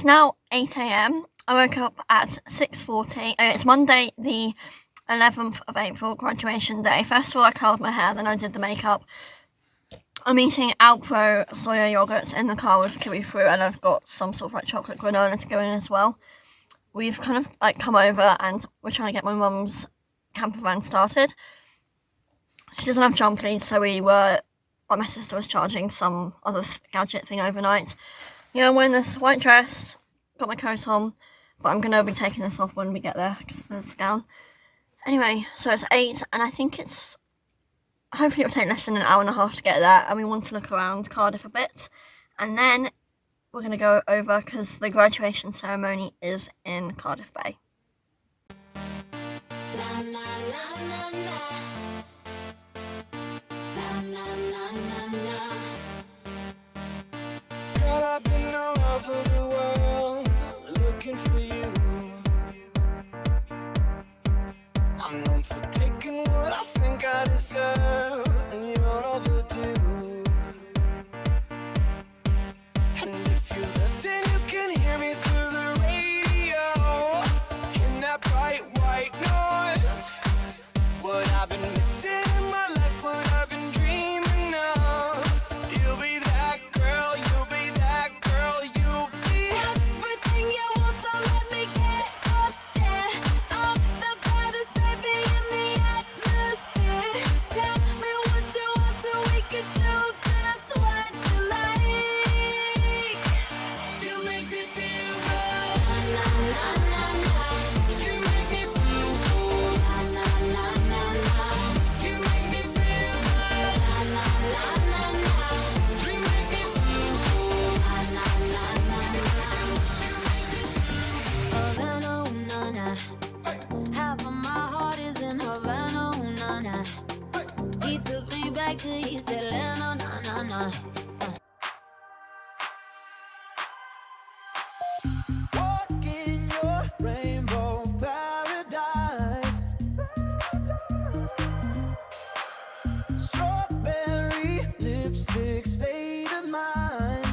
It's now 8 a.m. I woke up at 6:40. It's Monday, the 11th of April, graduation day. First of all, I curled my hair, then I did the makeup. I'm eating Alpro soya yogurt in the car with kiwi fruit, and I've got some sort of chocolate granola to go in as well. We've kind of come over and we're trying to get my mum's camper van started. She doesn't have jump leads, so my sister was charging some other gadget thing overnight. Yeah, I'm wearing this white dress, got my coat on, but I'm going to be taking this off when we get there because there's the gown. Anyway, so it's 8, and I think hopefully it'll take less than an hour and a half to get there, and we want to look around Cardiff a bit, and then we're going to go over because the graduation ceremony is in Cardiff Bay. I've been all over the world looking for you. I'm known for taking what I think I deserve, and you're overdue. And if you listen, you can hear me through the radio in that bright white noise. What I've been missing in my life, what I've been dreaming of. You'll be that girl, you'll be that girl, you'll be everything you want, so let me get up there. I'm the baddest baby in the atmosphere. Tell me what you want, so we can do just what you like. You make me feel good. Na na na na. You make me feel good. Na na na na. You make me feel good. Na na na na. You make me feel good. Na na na na. Havana, ooh, na na. Half of my heart is in Havana, ooh, na na. He took me back to East Atlanta, na na na. Walk in your rainbow paradise. Strawberry lipstick state of mind.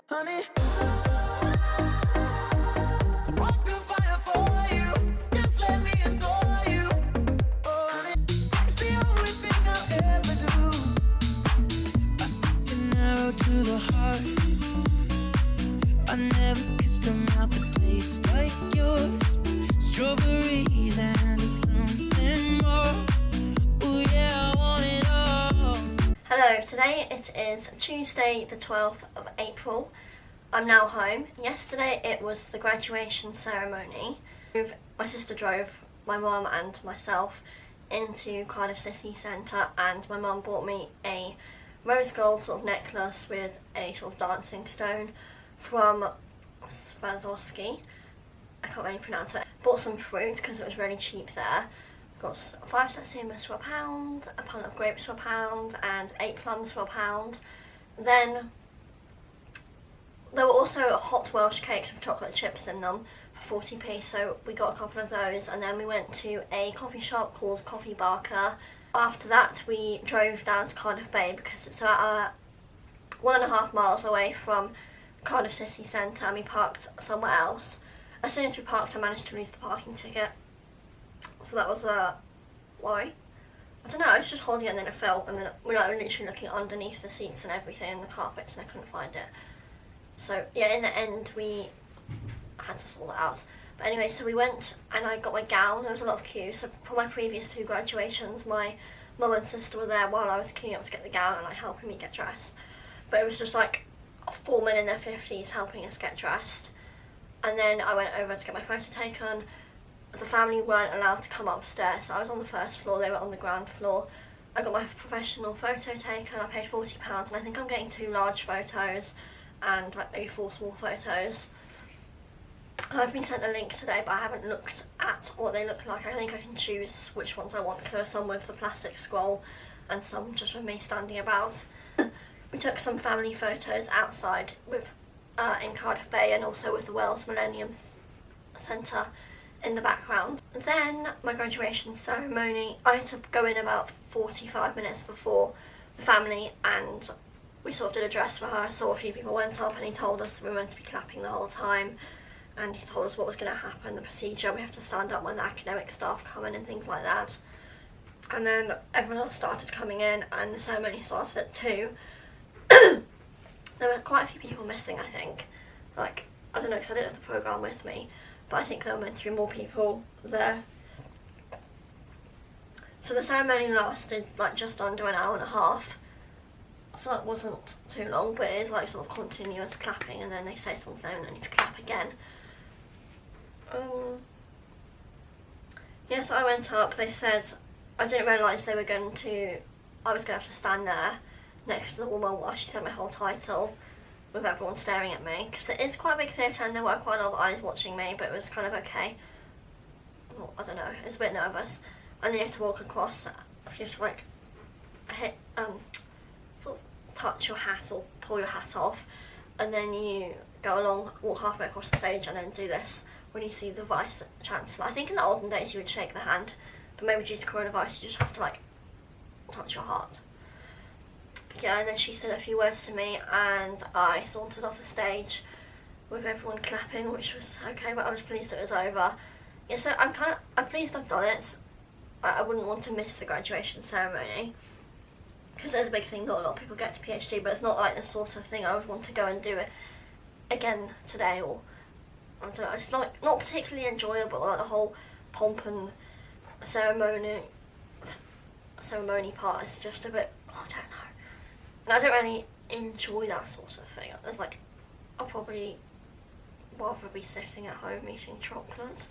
Honey, I'd walk through fire for you. Just let me adore you. Oh, honey, it's the only thing I'll ever do. An arrow to the heart. I never kissed a mouth that tastes like yours. Strawberries and something more. Ooh yeah, I want it all. Hello, today it is Tuesday the 12th of April. I'm now home. Yesterday it was the graduation ceremony. My sister drove my mum and myself into Cardiff city centre, and my mum bought me a rose gold sort of necklace with a sort of dancing stone from Swarovski. I can't really pronounce it. Bought some fruit because it was really cheap there. Got 5 satsumas for £1, a pound of grapes for £1, and 8 plums for £1. Then there were also hot Welsh cakes with chocolate chips in them for 40p, so we got a couple of those, and then we went to a coffee shop called Coffee Barker. After that we drove down to Cardiff Bay because it's about 1.5 miles away from Cardiff city centre, and we parked somewhere else. As soon as we parked, I managed to lose the parking ticket, so that was why. I don't know, I was just holding it and then it fell, and then we were literally looking underneath the seats and everything and the carpets, and I couldn't find it. So yeah, in the end we had to sort that out. But anyway, so we went and I got my gown. There was a lot of queue, so for my previous 2 graduations my mum and sister were there while I was queuing up to get the gown and helping me get dressed. But it was just 4 men in their 50s helping us get dressed. And then I went over to get my photo taken. The family weren't allowed to come upstairs, so I was on the first floor, they were on the ground floor. I got my professional photo taken, I paid £40, and I think I'm getting 2 large photos and maybe 4 small photos. I've been sent a link today, but I haven't looked at what they look like. I think I can choose which ones I want, because there are some with the plastic scroll and some just with me standing about. We took some family photos outside in Cardiff Bay, and also with the Wells Millennium Centre in the background. Then my graduation ceremony, I had to go in about 45 minutes before the family and we sort of did a dress rehearsal. A few people went up and he told us we were meant to be clapping the whole time, and he told us what was going to happen, the procedure. We have to stand up when the academic staff come in and things like that. And then everyone else started coming in and the ceremony started at 2. There were quite a few people missing, I think. Like, I don't know, because I didn't have the programme with me, but I think there were meant to be more people there. So the ceremony lasted like just under an hour and a half. So it wasn't too long, but it is like sort of continuous clapping, and then they say something and then you need to clap again. Yeah, so I went up, they said, I didn't realise I was going to have to stand there next to the woman while she said my whole title, with everyone staring at me, because it is quite a big theatre and there were quite a lot of eyes watching me, but it was kind of okay. Well, I don't know, it was a bit nervous. And then you have to walk across, you have to like sort of touch your hat or pull your hat off, and then you go along, walk halfway across the stage, and then do this when you see the Vice Chancellor. I think in the olden days you would shake the hand, but maybe due to coronavirus you just have to like touch your heart. Yeah, and then she said a few words to me and I sauntered off the stage with everyone clapping, which was okay, but I was pleased it was over. Yeah, so I'm pleased I've done it. I wouldn't want to miss the graduation ceremony, because there's a big thing, not a lot of people get to PhD, but it's not like the sort of thing I would want to go and do it again today, or I don't know, it's like not particularly enjoyable, like the whole pomp and ceremony part is just a bit, I don't know. And I don't really enjoy that sort of thing. It's like, I'll probably rather be sitting at home eating chocolates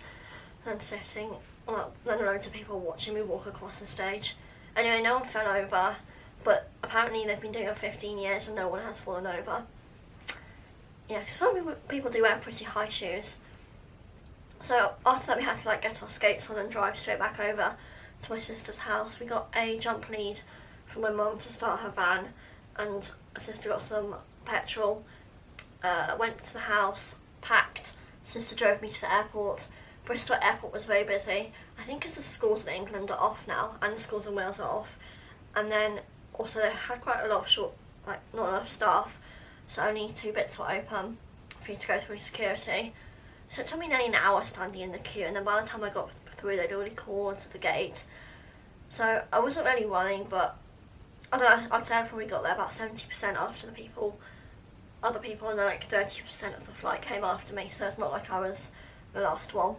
than sitting, well, than loads of people watching me walk across the stage. Anyway, no one fell over, but apparently they've been doing it for 15 years and no one has fallen over. Yeah, some people do wear pretty high shoes. So after that we had to like get our skates on and drive straight back over to my sister's house. We got a jump lead from my mum to start her van, and my sister got some petrol, went to the house, packed. Sister drove me to the airport. Bristol airport was very busy, I think because the schools in England are off now and the schools in Wales are off, and then also they had quite a lot of not enough staff, so only 2 bits were open for you to go through security. So it took me nearly an hour standing in the queue, and then by the time I got through they'd already called to the gate. So I wasn't really running, but I don't know, I'd say I probably got there about 70% after other people, and then like 30% of the flight came after me, so it's not like I was the last one.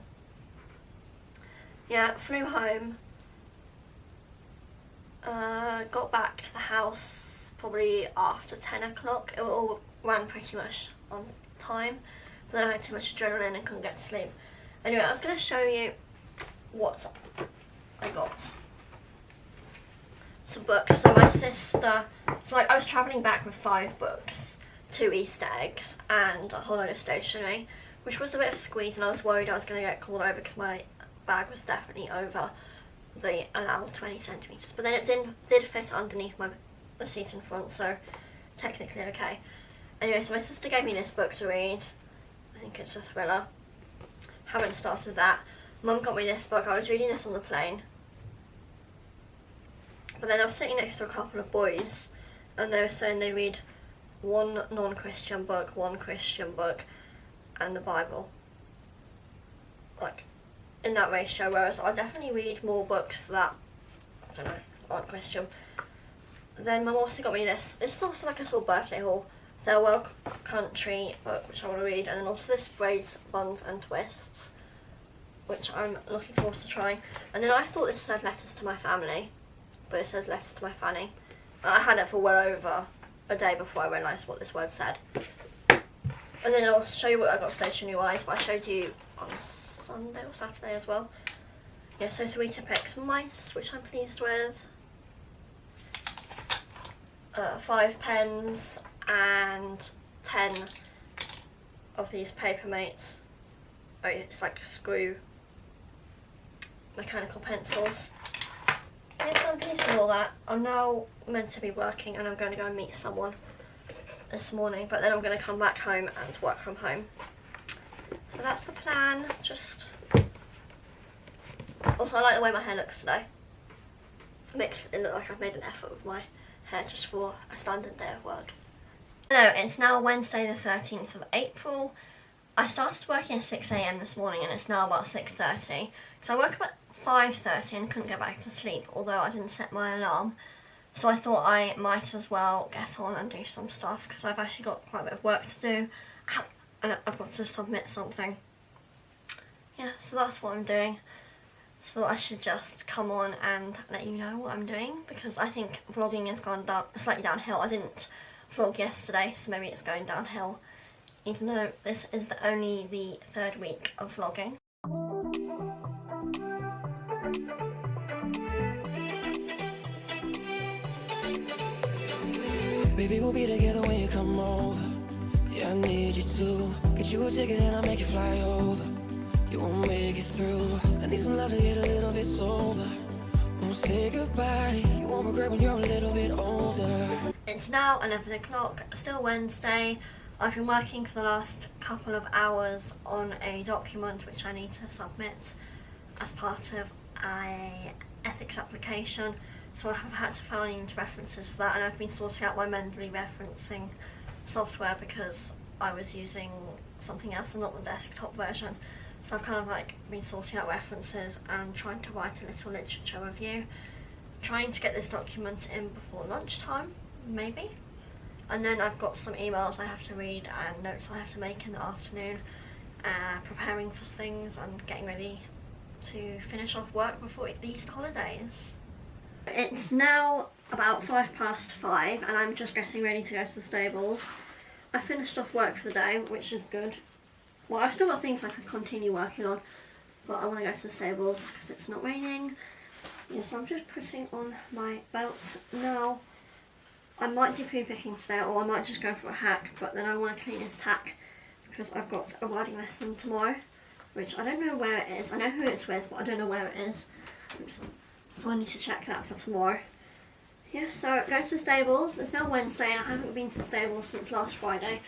Yeah, flew home, got back to the house probably after 10 o'clock. It all ran pretty much on time, but then I had too much adrenaline and couldn't get to sleep. Anyway, I was going to show you what I got. Some books. So my sister, I was travelling back with 5 books, 2 Easter eggs and a whole load of stationery, which was a bit of a squeeze, and I was worried I was going to get called over because my bag was definitely over the allowed 20 centimetres, but then it did fit underneath the seat in front, so technically okay. Anyway, so my sister gave me this book to read. I think it's a thriller. Haven't started that. Mum got me this book. I was reading this on the plane, but then I was sitting next to a couple of boys and they were saying they read 1 non-Christian book, 1 Christian book and the Bible, like in that ratio, whereas I definitely read more books that, I don't know, aren't Christian. Then Mum also got me this. This is also like a sort of birthday haul. Farewell Country book, which I want to read, and then also this Braids, Buns and Twists, which I'm looking forward to trying. And then I thought this said Letters to My Family, but it says Letters to My Fanny. And I had it for well over a day before I realised what this word said. And then I'll show you what I got stationery wise, but I showed you on Sunday or Saturday as well. Yeah, so 3 Tipp-Ex mice, which I'm pleased with. 5 pens and 10 of these Papermates. Oh, it's like screw mechanical pencils. Yes, I'm pleased with all that. I'm now meant to be working and I'm going to go and meet someone this morning, but then I'm going to come back home and work from home. So that's the plan. Also, I like the way my hair looks today. It makes it look like I've made an effort with my hair just for a standard day of work. Hello, it's now Wednesday the 13th of April. I started working at 6 AM this morning and it's now about 6:30. So I woke up at 5:30 and couldn't get back to sleep, although I didn't set my alarm. So I thought I might as well get on and do some stuff because I've actually got quite a bit of work to do. Ow, and I've got to submit something. Yeah, so that's what I'm doing. So I should just come on and let you know what I'm doing because I think vlogging has gone slightly downhill. I didn't vlog yesterday, so maybe it's going downhill, even though this is only the 3rd week of vlogging. Baby, we'll be together when you come over. Yeah, I need you to get you a ticket and I'll make you fly over. You won't make it through. I need some love to get a little bit sober. Won't say goodbye. You won't regret when you're a little bit older. It's now 11 o'clock, still Wednesday. I've been working for the last couple of hours on a document which I need to submit as part of an ethics application. So I have had to find references for that, and I've been sorting out my Mendeley referencing software because I was using something else and not the desktop version. So I've kind of like been sorting out references and trying to write a little literature review, trying to get this document in before lunchtime, maybe. And then I've got some emails I have to read and notes I have to make in the afternoon, preparing for things and getting ready to finish off work before the Easter holidays. It's now about 5:05 and I'm just getting ready to go to the stables. I finished off work for the day, which is good. Well, I've still got things I could continue working on, but I want to go to the stables because it's not raining. Yeah, so I'm just putting on my belt now. I might do poo picking today, or I might just go for a hack, but then I want to clean this tack because I've got a riding lesson tomorrow, which I don't know where it is. I know who it's with, but I don't know where it is. Oops. So I need to check that for tomorrow. Yeah, so going to the stables. It's now Wednesday and I haven't been to the stables since last Friday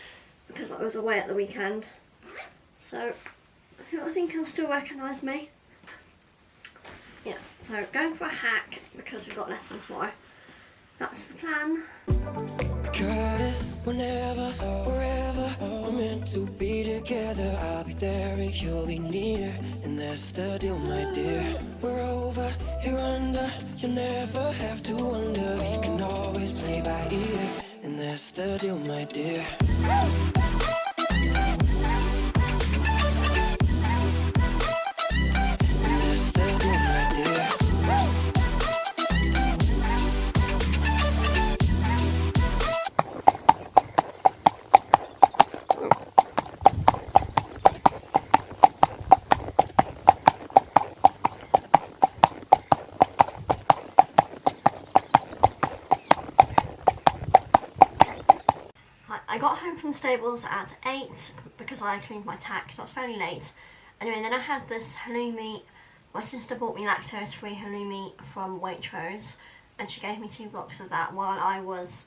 because I was away at the weekend. So I think he'll still recognise me. Yeah, so going for a hack because we've got lessons tomorrow. That's the plan. Cause whenever, wherever we're meant to be together, I'll be there and you'll be near. And that's the deal, my dear. We're over, you're under. You'll never have to wonder. We can always play by ear. And that's the deal, my dear. I got home from the stables at 8 because I cleaned my tack, so that's fairly late. Anyway, then I had this halloumi. My sister bought me lactose-free halloumi from Waitrose, and she gave me 2 blocks of that while I was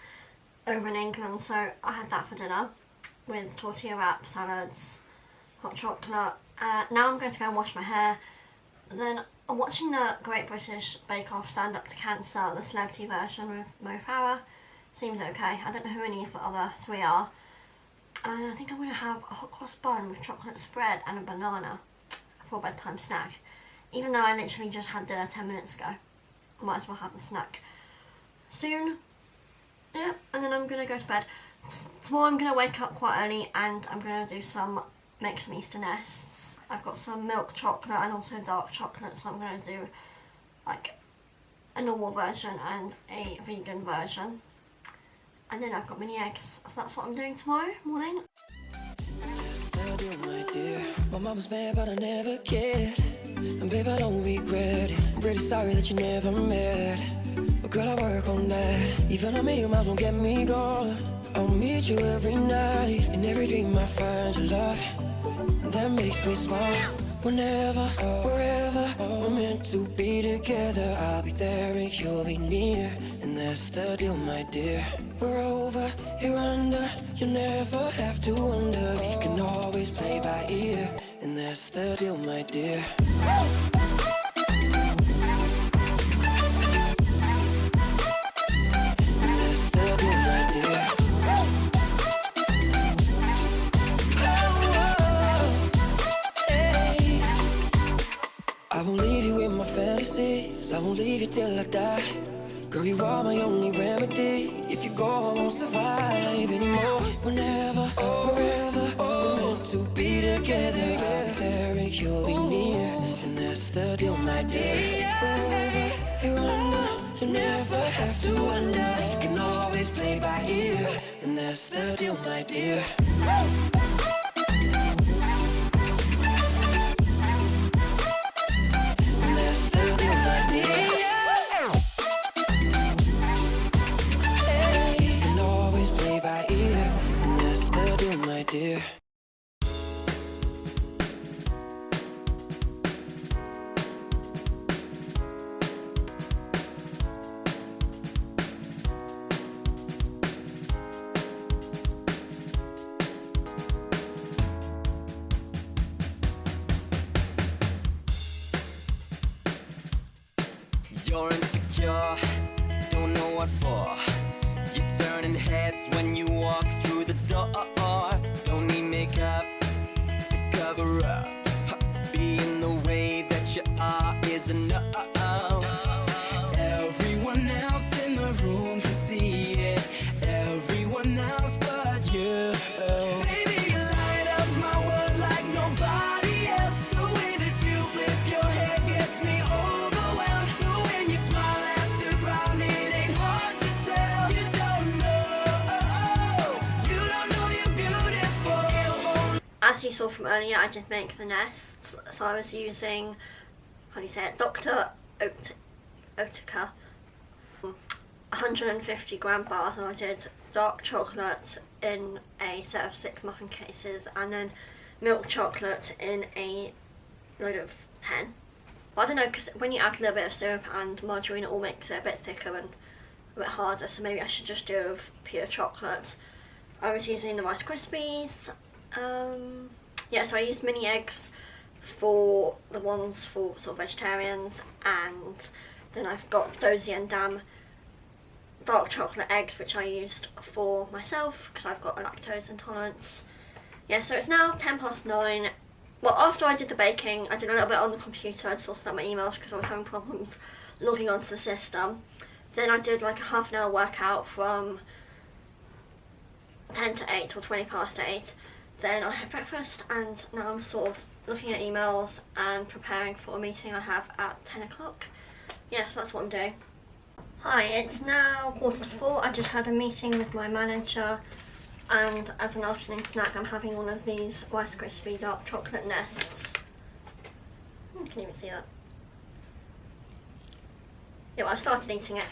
over in England, so I had that for dinner with tortilla wrap, salads, hot chocolate. Now I'm going to go and wash my hair. Then I'm watching the Great British Bake Off Stand Up to Cancer, the celebrity version with Mo Farah. Seems okay. I don't know who any of the other 3 are. And I think I'm going to have a hot cross bun with chocolate spread and a banana for a bedtime snack. Even though I literally just had dinner 10 minutes ago. I might as well have the snack soon. Yeah, and then I'm going to go to bed. Tomorrow I'm going to wake up quite early and I'm going to make some Easter nests. I've got some milk chocolate and also dark chocolate, so I'm going to do like a normal version and a vegan version. And then I've got mini eggs, so that's what I'm doing tomorrow morning. My dear, my mom was mad, but I never cared. And babe, I don't regret it. I'm pretty sorry that you never met. But girl, I work on that. Even a million miles won't get me gone. I'll meet you every night. In every dream I find your love. And that makes me smile. Whenever, wherever we're meant to be together, I'll be there and you'll be near. And that's the deal, my dear. We're over, you're under. You'll never have to wonder. We can always play by ear. And that's the deal, my dear. And that's the deal, my dear. places, I won't leave you till I die. Girl, you are my only remedy. If you go, I won't survive anymore. Whenever, wherever, we're meant to be together. I'll be there and you'll be near, and that's the deal, my dear. Forever, you're under, you never have to wonder. You can always play by ear, and that's the deal, my dear. And that's the deal, my dear. You can always play by ear, and that's the deal, my dear. You're insecure, don't know what for. You're turning heads when you walk through the door. Don't need makeup to cover up. Being the way that you are is enough. Everyone else in the room can see it. Everyone else but you. Baby, you light up my world like nobody else. The way that you flip your hair gets me overwhelmed. When you smile at the ground, it ain't hard to tell. You don't know you're beautiful. As you saw from earlier, I did make the nests, so I was using, how do you say it, Dr. Oetker 150 gram bars, and I did dark chocolate in a set of 6 muffin cases, and then milk chocolate in a load of 10. Well, I don't know, because when you add a little bit of syrup and margarine, it all makes it a bit thicker and a bit harder, so maybe I should just do it with pure chocolate. I was using the Rice Krispies. Yeah, so I used mini eggs for the ones for sort of vegetarians, and then I've got Dozy and Dam dark chocolate eggs, which I used for myself because I've got a lactose intolerance. Yeah, so it's now 9:10. Well, after I did the baking, I did a little bit on the computer. I sorted out my emails because I was having problems logging onto the system. Then I did like a half an hour workout from 10 to 8 or 20 past 8. Then I had breakfast, and now I'm sort of looking at emails and preparing for a meeting I have at 10 o'clock. Yeah, so that's what I'm doing. Hi, it's now 4:45. I just had a meeting with my manager, and as an afternoon snack I'm having one of these Rice Krispie dark chocolate nests. You can even see that. Yeah, well, I've started eating it.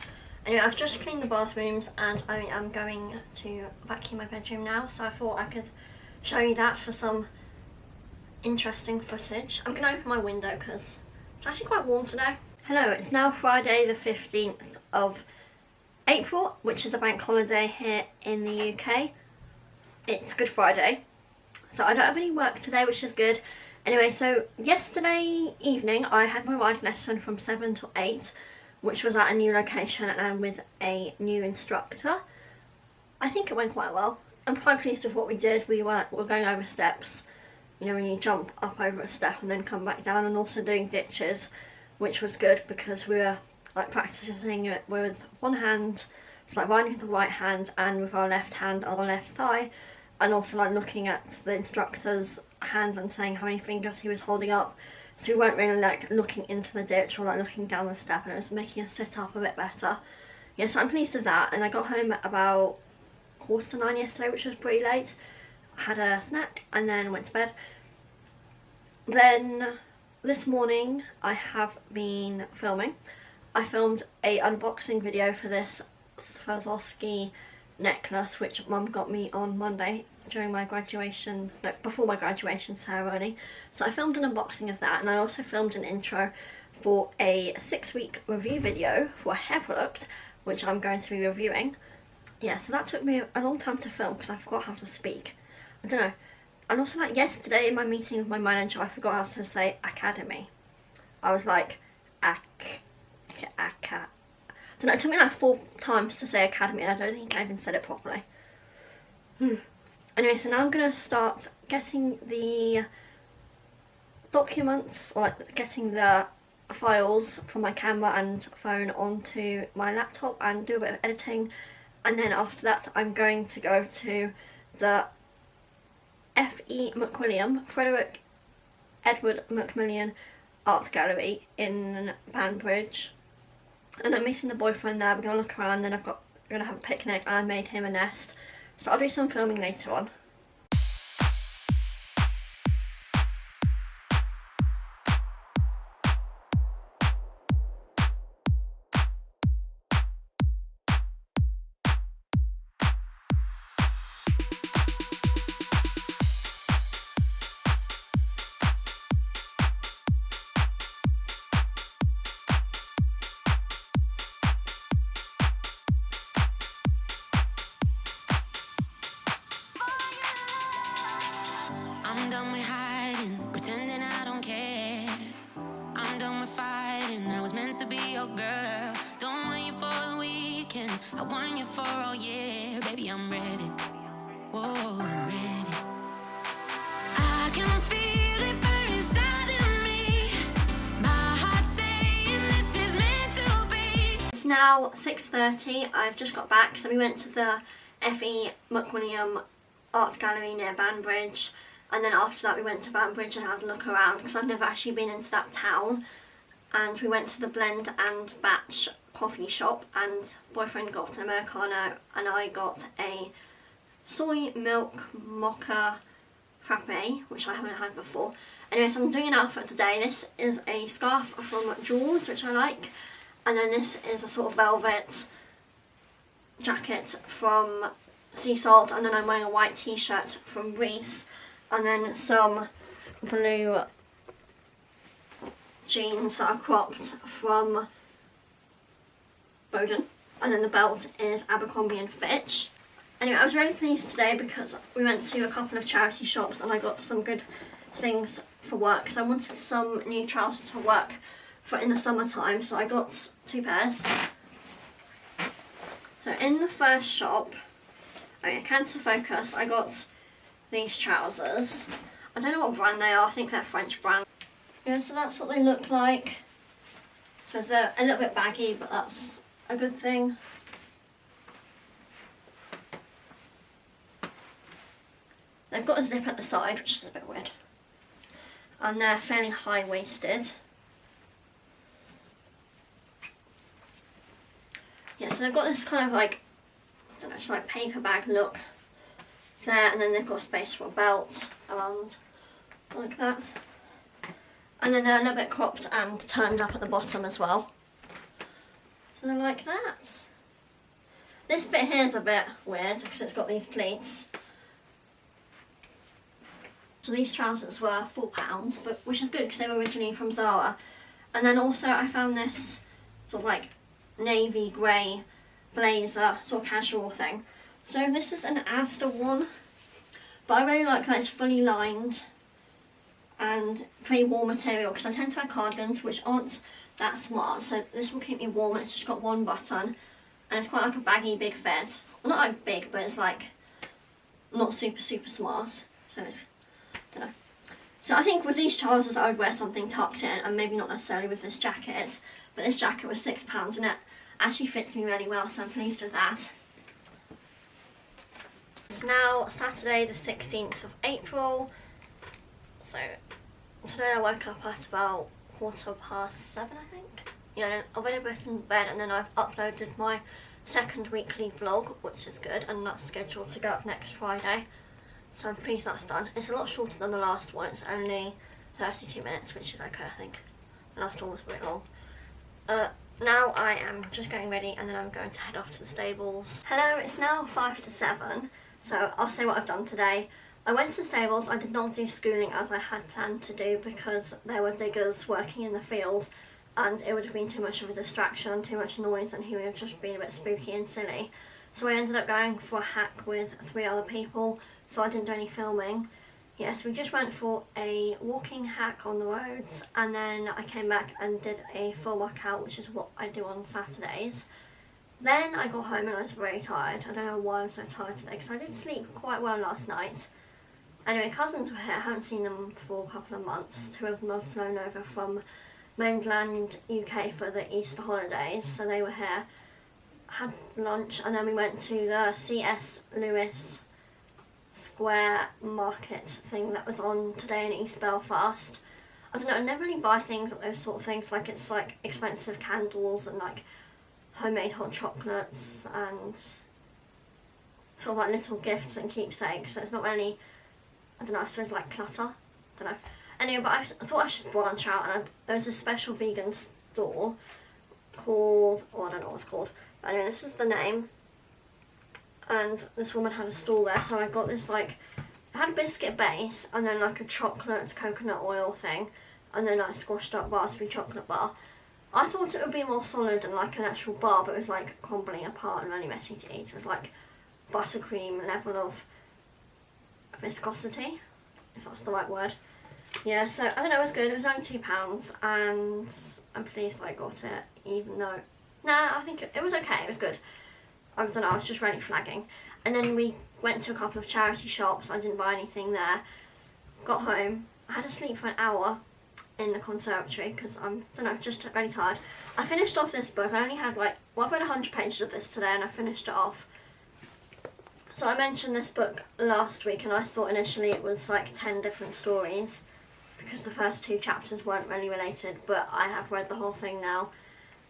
Anyway, I've just cleaned the bathrooms and I am going to vacuum my bedroom now, so I thought I could show you that for some interesting footage. I'm going to open my window because it's actually quite warm today. Hello, it's now Friday the 15th of April, which is a bank holiday here in the UK. It's Good Friday, so I don't have any work today, which is good. Anyway, so yesterday evening I had my riding lesson from 7 till 8, which was at a new location and with a new instructor. I think it went quite well. I'm quite pleased with what we did. We were going over steps, you know, when you jump up over a step and then come back down, and also doing ditches, which was good because we were like practicing it with one hand, it's like riding with the right hand and with our left hand on our left thigh, and also like looking at the instructor's hand and saying how many fingers he was holding up. So we weren't really like looking into the ditch or like looking down the step, and it was making us sit up a bit better. Yeah, so I'm pleased with that. And I got home at about 9:15 yesterday, which was pretty late. I had a snack and then went to bed. Then this morning I have been filming. I filmed a unboxing video for this Swarovski necklace, which Mum got me on Monday during my graduation, no, before my graduation ceremony. So I filmed an unboxing of that, and I also filmed an intro for a 6-week review video for a hair product, which I'm going to be reviewing. Yeah, so that took me a long time to film because I forgot how to speak. I don't know. And also, like yesterday in my meeting with my manager, I forgot how to say academy. I was like, I don't know, it took me like 4 times to say academy, and I don't think I even said it properly. Anyway, so now I'm going to start getting the documents, or like getting the files from my camera and phone onto my laptop and do a bit of editing, and then after that I'm going to go to the F.E. McWilliam, Frederick Edward Macmillan Art Gallery in Banbridge, and I'm meeting the boyfriend there. We're going to look around, then we're going to have a picnic, and I made him a nest, so I'll do some filming later on. I'm done with hiding, pretending I don't care. I'm done with fighting, I was meant to be your girl. Don't want you for the weekend, I want you for all year. Baby, I'm ready, whoa, I'm ready. I can feel it burn inside of me. My heart's saying this is meant to be. It's now 6:30, I've just got back, so we went to the F.E. McWilliam Art Gallery near Banbridge, and then after that we went to Banbridge and had a look around because I've never actually been into that town. And we went to the Blend and Batch coffee shop, and boyfriend got an Americano and I got a soy milk mocha frappe, which I haven't had before. Anyway, so I'm doing an outfit today. This is a scarf from Jules, which I like, and then this is a sort of velvet jacket from Sea Salt, and then I'm wearing a white t-shirt from Reese, and then some blue jeans that are cropped from Bowden, and then the belt is Abercrombie and Fitch. Anyway, I was really pleased today because we went to a couple of charity shops and I got some good things for work, because I wanted some new trousers for work for in the summertime, so I got 2 pairs. So in the first shop, Cancer Focus, I got these trousers. I don't know what brand they are, I think they're French brand. Yeah, so that's what they look like. So they're a little bit baggy, but that's a good thing. They've got a zip at the side, which is a bit weird. And they're fairly high-waisted. Yeah, so they've got this kind of like, I don't know, just like paper bag look there, and then they've got space for a belt around like that. And then they're a little bit cropped and turned up at the bottom as well. So they're like that. This bit here is a bit weird because it's got these pleats. So these trousers were £4, but which is good because they were originally from Zara. And then also I found this sort of like navy grey blazer, sort of casual thing. So this is an Asda one, but I really like that it's fully lined and pretty warm material, because I tend to wear cardigans which aren't that smart, so this will keep me warm, and it's just got one button and it's quite like a baggy big fit. Well, not like big, but it's like not super smart, so it's, I don't know. So I think with these trousers I would wear something tucked in, and maybe not necessarily with this jacket, but this jacket was £6 and it actually fits me really well, so I'm pleased with that. It's now Saturday the 16th of April, so today I woke up at about 7:15, I think. Yeah, I've already been in bed, and then I've uploaded my second weekly vlog, which is good, and that's scheduled to go up next Friday. So I'm pleased that's done. It's a lot shorter than the last one, it's only 32 minutes, which is okay, I think. The last one was a bit long. Now I am just getting ready, and then I'm going to head off to the stables. Hello, it's now 5 to 7, so I'll say what I've done today. I went to the stables. I did not do schooling as I had planned to do because there were diggers working in the field, and it would have been too much of a distraction and too much noise, and he would have just been a bit spooky and silly. So I ended up going for a hack with 3 other people, so I didn't do any filming. Yes, we just went for a walking hack on the roads, and then I came back and did a full workout, which is what I do on Saturdays. Then I got home and I was very tired. I don't know why I'm so tired today, because I did sleep quite well last night. Anyway, cousins were here. I haven't seen them for a couple of months. 2 of them have flown over from mainland UK for the Easter holidays, so they were here, had lunch, and then we went to the C.S. Lewis Square market thing that was on today in East Belfast. I don't know, I never really buy things at those sort of things, like it's like expensive candles and like homemade hot chocolates and sort of like little gifts and keepsakes, so it's not really, I don't know, I suppose like clutter, I don't know. Anyway, but I thought I should branch out, and there was a special vegan store called, oh I don't know what it's called, but anyway, this is the name, and this woman had a stall there, so I got this like, it had a biscuit base and then like a chocolate coconut oil thing, and then like squashed up raspberry chocolate bar. I thought it would be more solid and like an actual bar, but it was like crumbling apart and really messy to eat. It was like buttercream level of viscosity, if that's the right word. Yeah, so I don't know, it was good. It was only £2 and I'm pleased I got it, even though, nah, I think it was okay, it was good. I don't know, I was just really flagging. And then we went to a couple of charity shops. I didn't buy anything there. Got home, I had to sleep for an hour in the conservatory because I'm, I don't know, just really tired. I finished off this book. I only had like, well, I've read 100 pages of this today and I finished it off. So I mentioned this book last week and I thought initially it was like 10 different stories because the first 2 chapters weren't really related, but I have read the whole thing now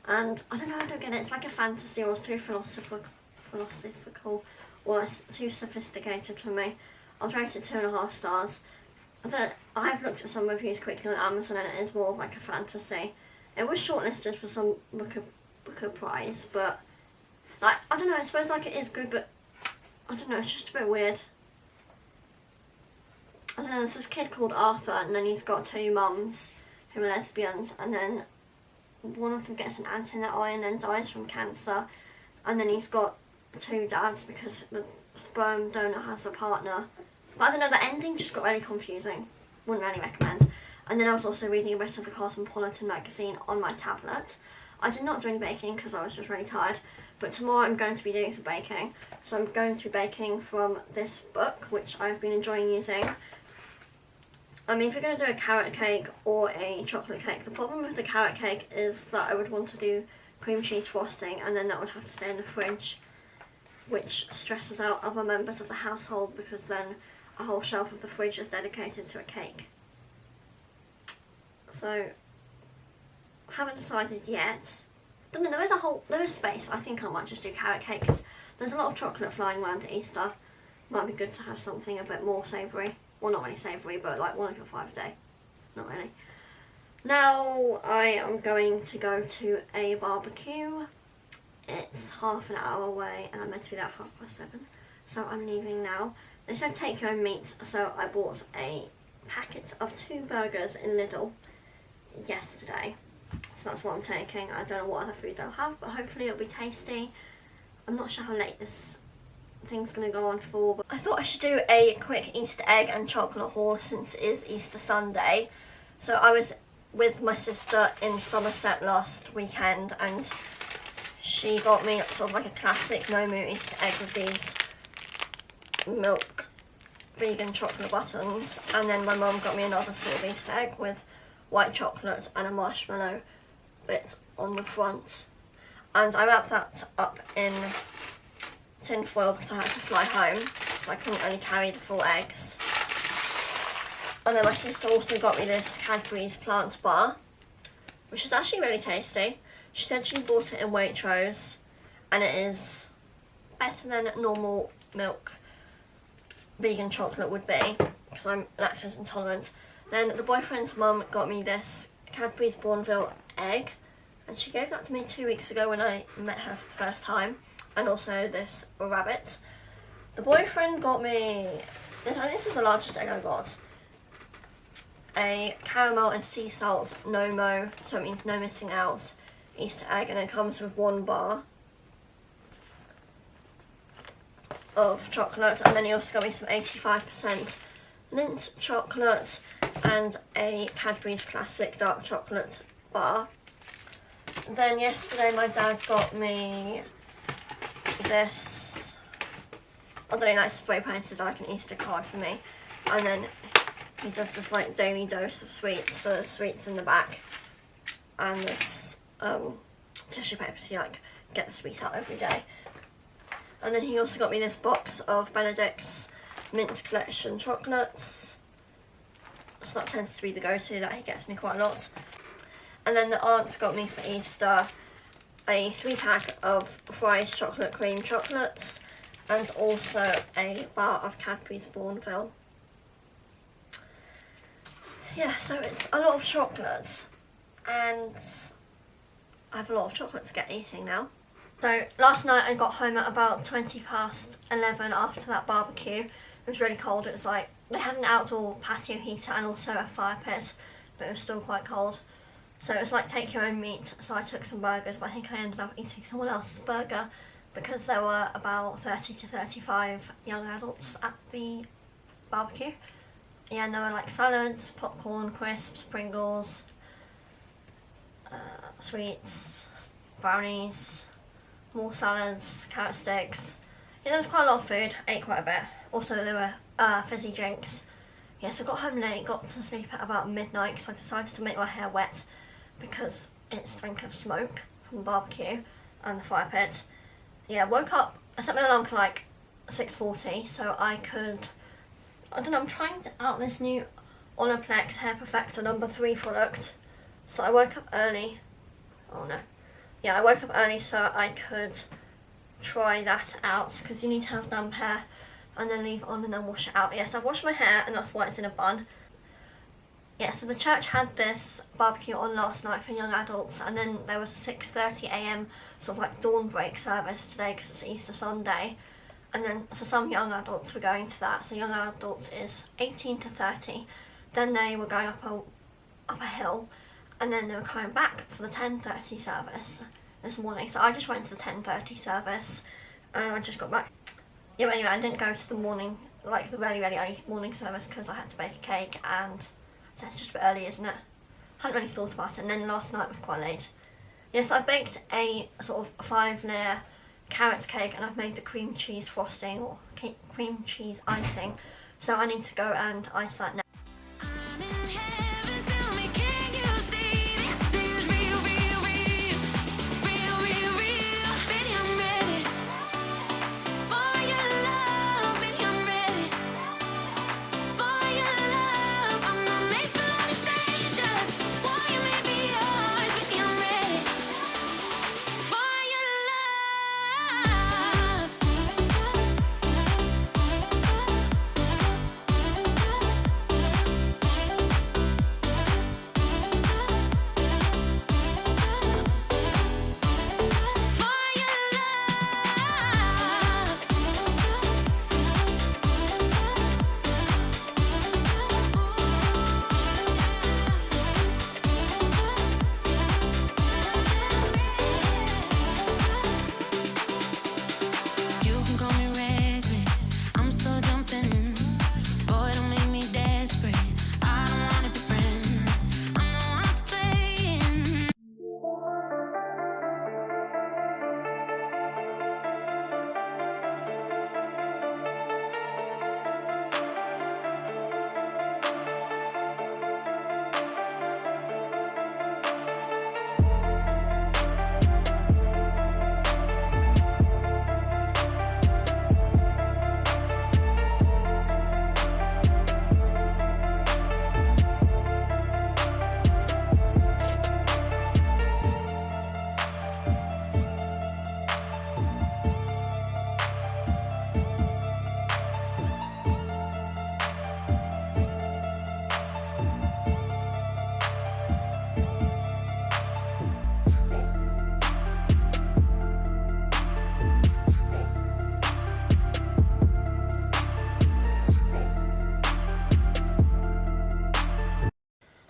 and I don't know, I don't get it. It's like a fantasy, or it's too philosophical or it's too sophisticated for me. I'll rate it 2.5 stars. I've looked at some reviews quickly on Amazon and it is more like a fantasy. It was shortlisted for some Booker Prize, but like, I don't know, I suppose like it is good, but I don't know, it's just a bit weird. I don't know, there's this kid called Arthur and then he's got 2 mums who are lesbians, and then one of them gets an ant in their eye and then dies from cancer, and then he's got 2 dads because the sperm donor has a partner. But I don't know, the ending just got really confusing. Wouldn't really recommend. And then I was also reading a bit of the Cosmopolitan magazine on my tablet. I did not do any baking because I was just really tired. But tomorrow I'm going to be doing some baking. So I'm going to be baking from this book, which I've been enjoying using. I mean, if you're going to do a carrot cake or a chocolate cake, the problem with the carrot cake is that I would want to do cream cheese frosting and then that would have to stay in the fridge, which stresses out other members of the household because then a whole shelf of the fridge is dedicated to a cake. So, I haven't decided yet. I don't know, there is space. I think I might just do carrot cake because there's a lot of chocolate flying around at Easter. Might be good to have something a bit more savoury. Well, not really savoury, but like 1.5 a day. Not really. Now I am going to go to a barbecue. It's half an hour away and I'm meant to be there at 7:30. So I'm leaving now. They said take your own meat, so I bought a packet of 2 burgers in Lidl yesterday. So that's what I'm taking. I don't know what other food they'll have, but hopefully it'll be tasty. I'm not sure how late this thing's going to go on for, but I thought I should do a quick Easter egg and chocolate haul since it is Easter Sunday. So I was with my sister in Somerset last weekend and she got me sort of like a classic no-moo Easter egg with these milk vegan chocolate buttons, and then my mum got me another sort of Easter egg with white chocolate and a marshmallow bit on the front, and I wrapped that up in tin foil because I had to fly home so I couldn't really carry the full eggs. And then my sister also got me this Cadbury's plant bar, which is actually really tasty. She said she bought it in Waitrose and it is better than normal milk vegan chocolate would be because I'm lactose intolerant. Then the boyfriend's mum got me this Cadbury's Bourneville egg and she gave that to me 2 weeks ago when I met her for the first time, and also this rabbit. The boyfriend got me, this is the largest egg I got, a caramel and sea salt no-mo, so it means no missing out, Easter egg, and it comes with 1 bar of chocolate, and then he also got me some 85% Lindt chocolate and a Cadbury's Classic dark chocolate bar. Then yesterday my dad got me this, I don't know, like spray painted like an Easter card for me, and then he does this like daily dose of sweets, so there's sweets in the back. and this tissue paper to like get the sweet out every day. And then he also got me this box of Benedict's Mint Collection chocolates. So that tends to be the go-to that he gets me quite a lot. And then the aunt got me for Easter a 3-pack of Fry's chocolate cream chocolates and also a bar of Cadbury's Bourneville. Yeah, so it's a lot of chocolates, and I have a lot of chocolate to get eating now. So last night I got home at about 11:20 after that barbecue. It was really cold. It was like, they had an outdoor patio heater and also a fire pit, but it was still quite cold. So it was like take your own meat, so I took some burgers, but I think I ended up eating someone else's burger because there were about 30 to 35 young adults at the barbecue. Yeah, and there were like salads, popcorn, crisps, Pringles, sweets, brownies, more salads, carrot sticks. Yeah, there was quite a lot of food, ate quite a bit. Also there were fizzy drinks. Yeah, so I got home late, got to sleep at about midnight because I decided to make my hair wet because it stank of smoke from the barbecue and the fire pit. Yeah, woke up, I set my alarm for like 6:40 so I could, I don't know, I'm trying out this new Olaplex Hair Perfector No. 3 product. So I woke up early. Oh no. Yeah, I woke up early so I could try that out because you need to have damp hair and then leave it on and then wash it out. Yes, I've washed my hair and that's why it's in a bun. Yeah, so the church had this barbecue on last night for young adults, and then there was a 6:30 AM sort of like dawn break service today because it's Easter Sunday. And then, so some young adults were going to that. So young adults is 18 to 30. Then they were going up a hill, and then they were coming back for the 10:30 service this morning. So I just went to the 10:30 service, and I just got back. Yeah, but anyway, I didn't go to the morning, like the really early morning service because I had to bake a cake, and so it's just a bit early, isn't it? I hadn't really thought about it, and then last night was quite late. Yes, I baked a sort of 5-layer carrot cake, and I've made the cream cheese frosting or cream cheese icing, so I need to go and ice that now. I'm in heaven, tell me, can you see this is real, real, real, real, real, real? Baby, I'm ready for your love. Baby, I'm ready for your love. I'm not made for lonely strangers. Why you may be yours? Baby, I'm ready for your You can call me reckless, I'm still jumping in. Boy, don't make me desperate, I don't wanna be friends. I know I'm playing.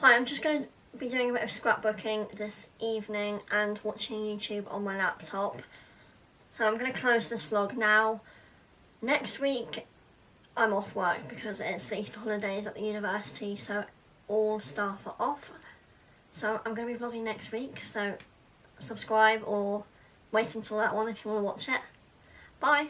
Hi, I'm just going to be doing a bit of scrapbooking this evening and watching YouTube on my laptop. So I'm going to close this vlog now. Next week I'm off work because it's the Easter holidays at the university, so all staff are off. So I'm going to be vlogging next week, so subscribe or wait until that one if you want to watch it. Bye!